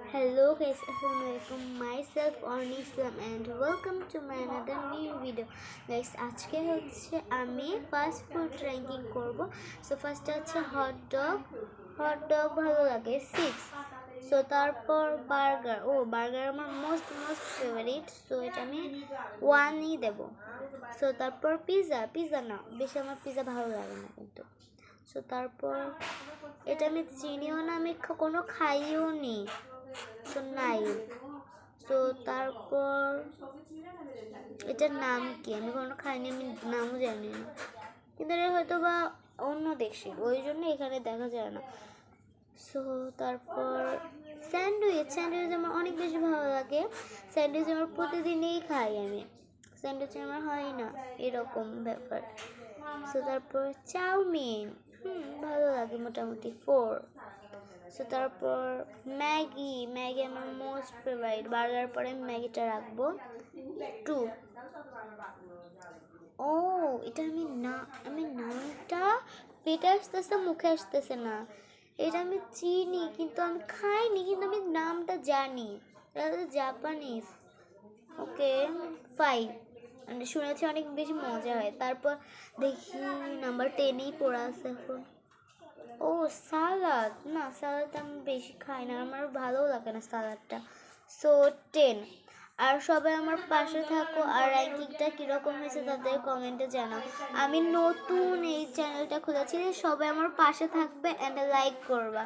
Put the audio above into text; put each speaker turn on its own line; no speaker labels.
Hello guys, Assalamualaikum. Myself Orni Islam and welcome to my another new video. Guys, আজকে হচ্ছে আমি fast food ranking করব। So ফার্স্টে হচ্ছে হট ডগ ভালো লাগে 6। সো তারপর বার্গার, বার্গার আমার মোস্ট ফেভারিট। সো এটা আমি 1ই দেব। সো তারপর পিৎজা না, বেশি আমার পিৎজা ভালো লাগে না কিন্তু। সো তারপর এটা আমি চিনিও না, আমি কোনো খাইও নি। সো নাই। সো তারপর এটার নাম কি, আমি কোনো খাইনি, আমি নামও জানি না, কিন্তু এটা হয়তো বা অন্য দেশের, ওই জন্য এখানে দেখা যায় না। সো তারপর স্যান্ডউইচ আমার অনেক বেশি ভালো লাগে। স্যান্ডউইচ আমার প্রতিদিনই খাই আমি, স্যান্ডউইচ আমার হয় না এরকম ব্যাপার। সো তারপর চাউমিন ভালো লাগে মোটামুটি 4। সো তারপর ম্যাগি আমার মোস্ট ফেভারিট। বার্গার পরে ম্যাগিটা রাখবো 2। এটা আমি নামটা পেটে আসতেছে, মুখে আসতেছে না। এটা আমি চিনি কিন্তু আমি খাইনি, কিন্তু আমি নামটা জানি, এটা তো জাপানিজ। ওকে 5, শুনেছি অনেক বেশি মজা হয়। তারপর দেখি নাম্বার 10ই পড়ে আছে এখন। সালাদ না, সালাদ আমি বেশি খাই না, আমার ভালো লাগে না সালাদটা। সো 10। আর সবাই আমার পাশে থাকো, আর র্যাঙ্কিংটা কীরকম হয়েছে তাদের কমেন্টে জানাও। আমি নতুন এই চ্যানেলটা খুলেছি, সবাই আমার পাশে থাকবে অ্যান্ড লাইক করবা।